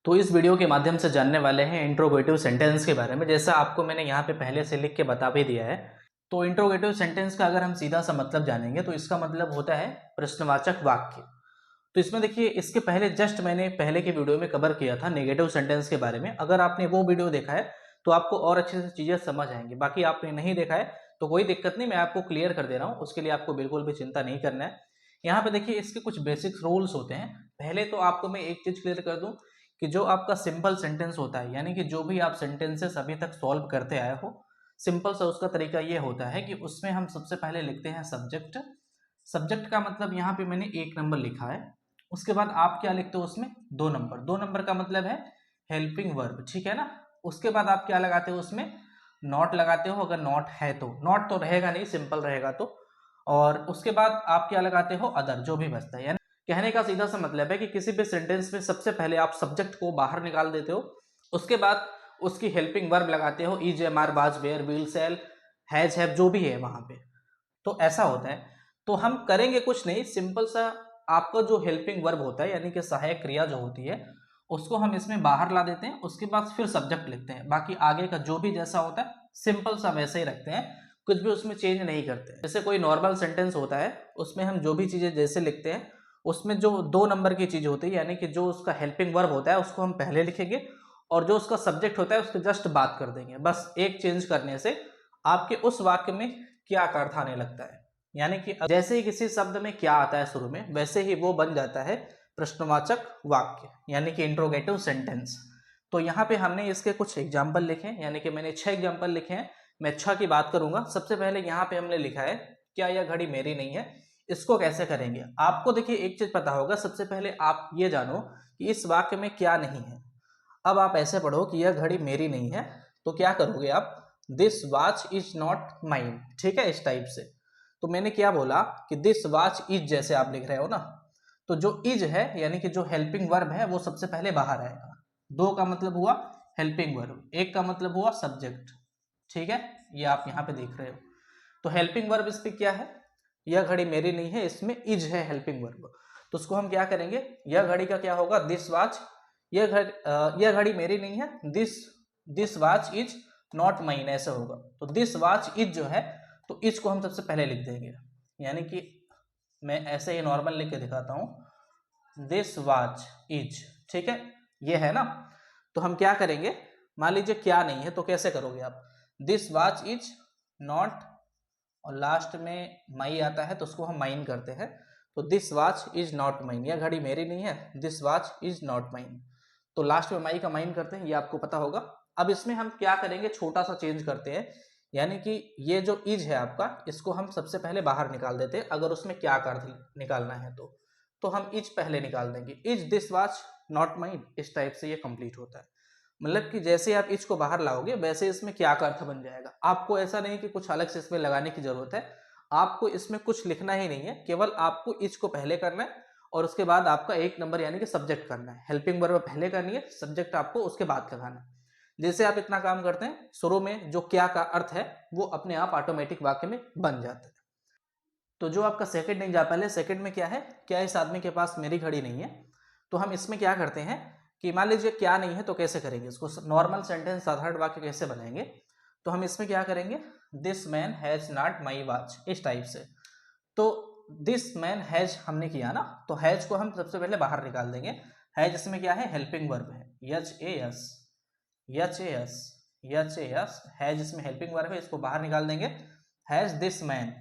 तो इस वीडियो के माध्यम से जानने वाले हैं इंट्रोगेटिव सेंटेंस के बारे में। जैसा आपको मैंने यहाँ पे पहले से लिख के बता भी दिया है। तो इंट्रोगेटिव सेंटेंस का अगर हम सीधा सा मतलब जानेंगे तो इसका मतलब होता है प्रश्नवाचक वाक्य। तो इसमें देखिए, इसके पहले जस्ट मैंने पहले की वीडियो में कवर किया था नेगेटिव सेंटेंस के बारे में। अगर आपने वो वीडियो देखा है तो आपको और अच्छे से चीजें समझ आएंगी। बाकी आपने नहीं देखा है तो कोई दिक्कत नहीं, मैं आपको क्लियर कर दे रहा हूँ, उसके लिए आपको बिल्कुल भी चिंता नहीं करना है। यहाँ पे देखिए, इसके कुछ बेसिक रूल्स होते हैं। पहले तो आपको मैं एक चीज क्लियर कर दूं कि जो आपका सिंपल सेंटेंस होता है, यानी कि जो भी आप सेंटेंसेस अभी तक सॉल्व करते आए हो, सिंपल सा उसका तरीका ये होता है कि उसमें हम सबसे पहले लिखते हैं सब्जेक्ट। सब्जेक्ट का मतलब यहाँ पे मैंने 1 नंबर लिखा है। उसके बाद आप क्या लिखते हो उसमें 2 नंबर। 2 नंबर का मतलब है हेल्पिंग वर्ब, ठीक है ना। उसके बाद आप क्या लगाते हो उसमें, नॉट लगाते हो, अगर नॉट है तो। नॉट तो रहेगा नहीं, सिंपल रहेगा तो। और उसके बाद आप क्या लगाते हो, अदर, जो भी बचता है। यानी कहने का सीधा सा मतलब है कि किसी भी सेंटेंस में सबसे पहले आप सब्जेक्ट को बाहर निकाल देते हो, उसके बाद उसकी हेल्पिंग वर्ब लगाते हो, is, am, are, was, were, will, shall, has, have, जो भी है वहां पे। तो ऐसा होता है। तो हम करेंगे कुछ नहीं, सिंपल सा आपका जो हेल्पिंग वर्ब होता है, यानी कि सहायक क्रिया जो होती है, उसको हम इसमें बाहर ला देते हैं। उसके बाद फिर सब्जेक्ट लिखते हैं। बाकी आगे का जो भी जैसा होता है सिंपल सा वैसे ही रखते हैं, कुछ भी उसमें चेंज नहीं करते। जैसे कोई नॉर्मल सेंटेंस होता है, उसमें हम जो भी चीजें जैसे लिखते हैं, उसमें जो 2 नंबर की चीज होती है, यानी कि जो उसका हेल्पिंग वर्ब होता है उसको हम पहले लिखेंगे, और जो उसका सब्जेक्ट होता है उसके जस्ट बात कर देंगे। बस एक चेंज करने से आपके उस वाक्य में क्या अर्थ आने लगता है। यानी कि जैसे ही किसी शब्द में क्या आता है शुरू में, वैसे ही वो बन जाता है प्रश्नवाचक वाक्य, यानी कि इंट्रोगेटिव सेंटेंस। तो यहाँ पे हमने इसके कुछ एग्जाम्पल लिखे हैं, यानी कि मैंने 6 एग्जाम्पल लिखे हैं। मैं 6 की बात करूंगा। सबसे पहले यहाँ पे हमने लिखा है, क्या यह घड़ी मेरी नहीं है। इसको कैसे करेंगे, आपको देखिए एक चीज पता होगा। सबसे पहले आप ये जानो कि इस वाक्य में क्या नहीं है। अब आप ऐसे पढ़ो कि यह घड़ी मेरी नहीं है, तो क्या करोगे आप, this watch is not mine, ठीक है, इस टाइप से। तो मैंने क्या बोला कि दिस वॉच इज, जैसे आप लिख रहे हो ना, तो जो इज है यानी कि जो हेल्पिंग वर्ब है वो सबसे पहले बाहर आएगा। 2 का मतलब हुआ हेल्पिंग वर्ब, 1 का मतलब हुआ सब्जेक्ट, ठीक है। ये आप यहाँ पे देख रहे हो। तो हेल्पिंग वर्ब इस पे क्या है, यह घड़ी मेरी नहीं है, इसमें इज है हेल्पिंग वर्ब। तो उसको हम क्या करेंगे, यह घड़ी का क्या होगा, दिस वॉच, यह घड़ी मेरी नहीं है, this this watch is not mine, ऐसा होगा। तो दिस वॉच इज जो है, तो इज को हम सबसे पहले लिख देंगे। यानी कि मैं ऐसे ही नॉर्मल लिख के दिखाता हूं, दिस वॉच इज, ठीक है, ये है ना। तो हम क्या करेंगे, मान लीजिए क्या नहीं है, तो कैसे करोगे आप, दिस वॉच इज नॉट, और लास्ट में माई आता है तो उसको हम माइन करते हैं। तो this watch is not mine, यह घड़ी मेरी नहीं है, this watch is not mine. तो लास्ट में माई का माइन करते हैं, ये आपको पता होगा। अब इसमें हम क्या करेंगे, छोटा सा चेंज करते हैं। यानी कि ये जो इज है आपका, इसको हम सबसे पहले बाहर निकाल देते हैं, अगर उसमें क्या अर्थ निकालना है तो हम इज पहले निकाल देंगे, is this watch not mine, इस टाइप से ये कंप्लीट होता है। मतलब कि जैसे आप इच को बाहर लाओगे वैसे इसमें क्या का अर्थ बन जाएगा। आपको ऐसा नहीं कि कुछ अलग से इसमें लगाने की जरूरत है, आपको इसमें कुछ लिखना ही नहीं है, केवल आपको इच को पहले करना है, और उसके बाद आपका 1 नंबर यानी कि सब्जेक्ट करना है। हेल्पिंग वर्ब पहले करनी है, सब्जेक्ट आपको उसके बाद लगाना है। जैसे आप इतना काम करते हैं, शुरू में जो क्या का अर्थ है वो अपने आप ऑटोमेटिक वाक्य में बन जाता है। तो जो आपका सेकंड नहीं जा, पहले सेकंड में क्या है, क्या इस आदमी के पास मेरी घड़ी नहीं है। तो हम इसमें क्या करते हैं कि मान लीजिए क्या नहीं है, तो कैसे करेंगे इसको, नॉर्मल सेंटेंस साधारण वाक्य कैसे बनाएंगे। तो हम इसमें क्या करेंगे, this man has not my watch, इस टाइप से। तो दिस मैन हैज हमने किया ना, तो हैज को हम सबसे पहले बाहर निकाल देंगे। हैज इसमें क्या है, हेल्पिंग वर्ब है, H A S, H A S, H A S, has इसमें हेल्पिंग वर्ब है, इसको बाहर निकाल देंगे। Has this man,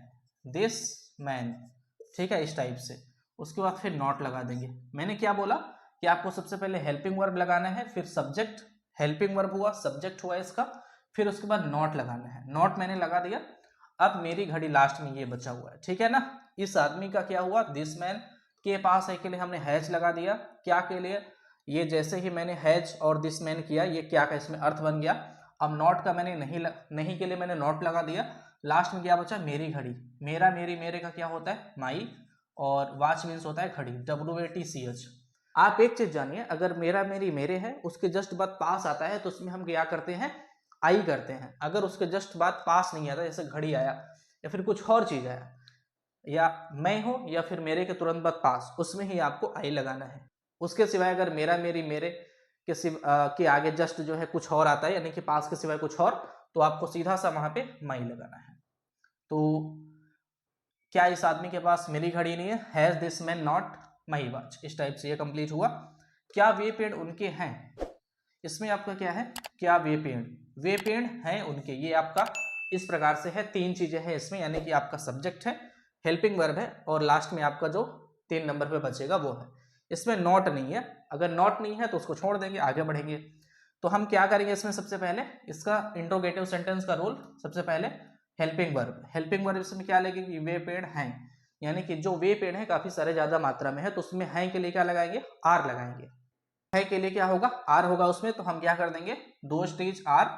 this man, ठीक है, इस टाइप से। उसके बाद फिर नॉट लगा देंगे। मैंने क्या बोला कि आपको सबसे पहले हेल्पिंग वर्ब लगाना है, फिर सब्जेक्ट, हेल्पिंग वर्ब हुआ, सब्जेक्ट हुआ इसका, फिर उसके बाद नॉट लगाना है। नॉट मैंने लगा दिया। अब मेरी घड़ी लास्ट में ये बचा हुआ है, ठीक है ना। इस आदमी का क्या हुआ, दिस मैन के पास है के लिए हमने हैज लगा दिया, क्या के लिए, ये जैसे ही मैंने हैज और दिस मैन किया, ये क्या का इसमें अर्थ बन गया। अब नॉट का मैंने नहीं के लिए मैंने नॉट लगा दिया। लास्ट में क्या बचा, मेरी घड़ी, मेरा मेरी मेरे का क्या होता है, माई, और वॉच मीन्स होता है घड़ी, WATCH। आप एक चीज जानिए, अगर मेरा मेरी मेरे है, उसके जस्ट बाद पास आता है तो उसमें हम क्या करते हैं, आई करते हैं। अगर उसके जस्ट बाद पास नहीं आता, जैसे घड़ी आया या फिर कुछ और चीज आया, या मैं हो या फिर मेरे के तुरंत बाद पास, उसमें ही आपको आई लगाना है। उसके सिवाय अगर मेरा मेरी मेरे के आगे जस्ट जो है कुछ और आता है, यानी कि पास के सिवाय कुछ और, तो आपको सीधा सा वहां पे माई लगाना है। तो क्या इस आदमी के पास मेरी घड़ी नहीं है, has this man not my watch, इस टाइप से ये कंप्लीट हुआ। क्या वे पेड़ उनके हैं, इसमें आपका क्या है, क्या वे पेड़ हैं उनके, ये आपका इस प्रकार से है। 3 चीजें हैं इसमें, यानी कि आपका सब्जेक्ट है, हेल्पिंग वर्ब है, और लास्ट में आपका जो 3 नंबर पे बचेगा वो है। इसमें नॉट नहीं है, अगर नॉट नहीं है तो उसको छोड़ देंगे, आगे बढ़ेंगे। तो हम क्या करेंगे इसमें, सबसे पहले इसका इंट्रोगेटिव सेंटेंस का रूल, सबसे पहले हेल्पिंग वर्ब इसमें क्या लगेगी, वे पेड़ हैं, यानी कि जो वे पेड़ हैं काफी सारे ज्यादा मात्रा में है, तो उसमें हैं के लिए क्या लगाएंगे, आर लगाएंगे। है के लिए क्या होगा, आर होगा उसमें, तो हम क्या कर देंगे, दोज ट्रीज आर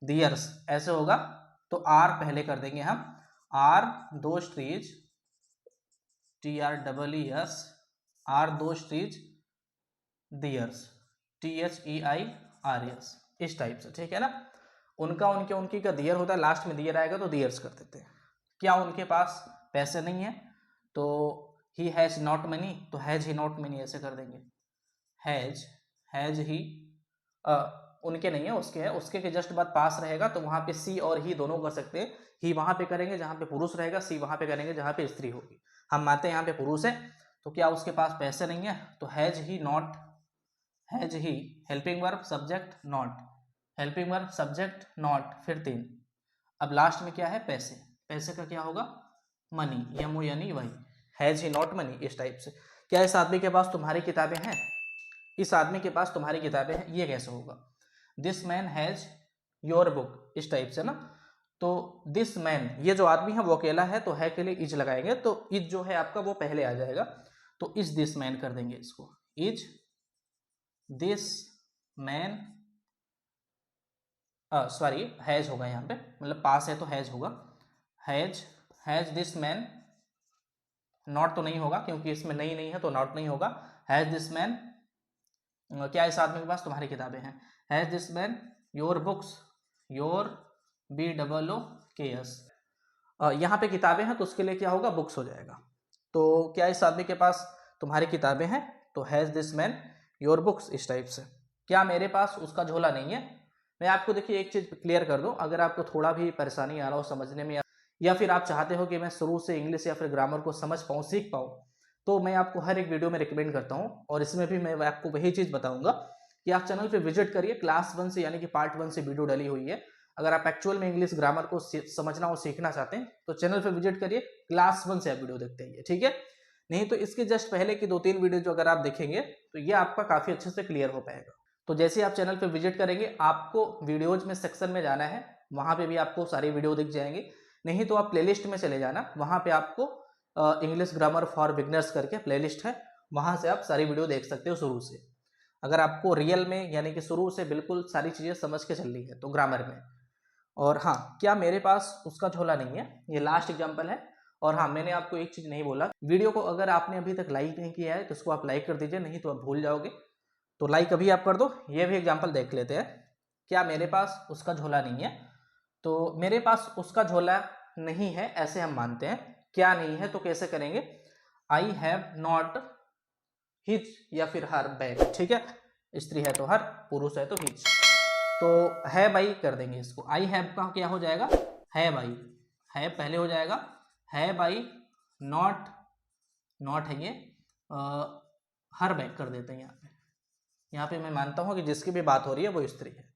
दियर्स, ऐसे होगा। तो आर पहले कर देंगे हम, are those trees, TREES, are those trees theirs, THEIRS, इस टाइप से, ठीक है ना। उनका, उनके, उनकी का दियर होता है, लास्ट में दियर आएगा तो दियर्स कर देते हैं। क्या उनके पास पैसे नहीं है, तो ही हैज नॉट मनी, तो हैज ही नॉट मनी ऐसे कर देंगे, हैज ही, उनके नहीं है, उसके है, उसके के जस्ट बाद पास रहेगा, तो वहां पे सी और ही दोनों कर सकते हैं। ही वहां पे करेंगे जहां पे पुरुष रहेगा, सी वहां पे करेंगे जहां पे स्त्री होगी। हम मानते हैं यहाँ पे पुरुष है, तो क्या उसके पास पैसे नहीं है, तो has he not, has he, helping verb subject not, helping verb subject not, फिर 3। अब लास्ट में क्या है, पैसे, पैसे का क्या होगा, money, MONEY, has he not money, इस टाइप से। क्या इस आदमी के पास तुम्हारी किताबें हैं, इस आदमी के पास तुम्हारी किताबें हैं, ये कैसे होगा, this man has your book, इस टाइप से ना। तो दिस मैन, ये जो आदमी है वो अकेला है, तो है के लिए इज लगाएंगे, तो इज जो है आपका वो पहले आ जाएगा, तो इज दिस मैन कर देंगे इसको, is this man, sorry has होगा यहाँ पे, मतलब पास है तो हैज होगा, हैज दिस मैन, नॉट तो नहीं होगा क्योंकि इसमें नहीं है, तो नॉट नहीं होगा। हैज दिस मैन, क्या इस आदमी के पास तुम्हारी किताबें हैं, has this man your books, your BOOKS, यहाँ पे किताबें हैं तो उसके लिए क्या होगा, बुक्स हो जाएगा। तो क्या इस आदमी के पास तुम्हारी किताबें हैं, तो has this man your books, इस टाइप से। क्या मेरे पास उसका झोला नहीं है, मैं आपको देखिए एक चीज क्लियर कर दूं, अगर आपको थोड़ा भी परेशानी आ रहा हो समझने में, या फिर आप चाहते हो कि मैं शुरू से इंग्लिश या फिर ग्रामर को समझ पाऊँ, सीख पाऊँ, तो मैं आपको हर एक वीडियो में रिकमेंड करता हूँ, और इसमें भी मैं आपको वही चीज बताऊंगा कि आप चैनल पे विजिट करिए, क्लास 1 से यानी कि पार्ट 1 से वीडियो डली हुई है। अगर आप एक्चुअल में इंग्लिश ग्रामर को समझना और सीखना चाहते हैं तो चैनल पे विजिट करिए, क्लास 1 से आप वीडियो देखते हैं, ठीक है। नहीं तो इसके जस्ट पहले की 2-3 वीडियो जो अगर आप देखेंगे तो ये आपका काफी अच्छे से क्लियर हो पाएगा। तो जैसे आप चैनल पे विजिट करेंगे, आपको वीडियोज में सेक्शन में जाना है, वहां पे भी आपको सारी वीडियो दिख जाएंगे। नहीं तो आप प्लेलिस्ट में चले जाना, वहां पे आपको इंग्लिश ग्रामर फॉर बिगनर्स करके प्लेलिस्ट है, वहां से आप सारी वीडियो देख सकते हो शुरू से, अगर आपको रियल में यानी कि शुरू से बिल्कुल सारी चीजें समझ के चलनी है तो ग्रामर में। और हाँ, क्या मेरे पास उसका झोला नहीं है, ये लास्ट एग्जांपल है। और हाँ, मैंने आपको एक चीज नहीं बोला, वीडियो को अगर आपने अभी तक लाइक नहीं किया है तो उसको आप लाइक कर दीजिए, नहीं तो आप भूल जाओगे, तो लाइक अभी आप कर दो। ये भी एग्जांपल देख लेते हैं, क्या मेरे पास उसका झोला नहीं है, तो मेरे पास उसका झोला नहीं है ऐसे हम मानते हैं, क्या नहीं है तो कैसे करेंगे, आई हैव नॉट हिज या फिर हर बैग, ठीक है, स्त्री है तो हर, पुरुष है तो हिज, तो है बाई कर देंगे इसको। आई हैव का क्या हो जाएगा, है बाई, है पहले हो जाएगा, है बाई, नॉट, नॉट है ये, हर बैग कर देते हैं यहाँ पे मैं मानता हूँ कि जिसकी भी बात हो रही है वो स्त्री है।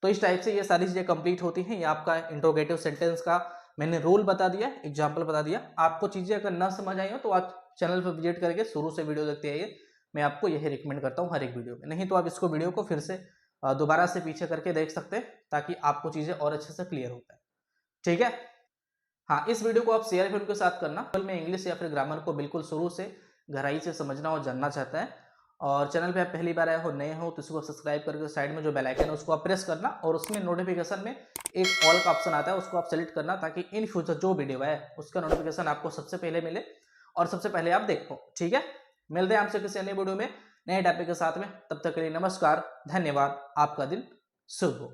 तो इस टाइप से ये सारी चीजें कंप्लीट होती हैं। ये आपका इंट्रोगेटिव सेंटेंस का मैंने रूल बता दिया, एग्जाम्पल बता दिया। आपको चीजें अगर ना समझ आई हो तो आप चैनल पर विजिट करके शुरू से वीडियो देखते आइए, मैं आपको यही रिकमेंड करता हूँ हर एक वीडियो में। नहीं तो आप इसको वीडियो को फिर से दोबारा से पीछे करके देख सकते हैं, ताकि आपको चीजें और अच्छे से क्लियर हो पाए, ठीक है। हाँ, इस वीडियो को आप शेयर भी उनके साथ करना, में इंग्लिश या फिर ग्रामर को बिल्कुल शुरू से गहराई से समझना और जानना चाहता है। और चैनल पे आप पहली बार आए हो, नए हो, तो इसको सब्सक्राइब करके साइड में जो बेल आइकन है उसको आप प्रेस करना, और उसमें नोटिफिकेशन में एक ऑल का ऑप्शन आता है, उसको आप सेलेक्ट करना, ताकि इन फ्यूचर जो वीडियो है उसका नोटिफिकेशन आपको सबसे पहले मिले और सबसे पहले आप देख पाओ, ठीक है। मिलते हैं आपसे किसी अन्य वीडियो में नए टॉपिक के साथ में, तब तक के लिए नमस्कार, धन्यवाद, आपका दिन शुभ हो।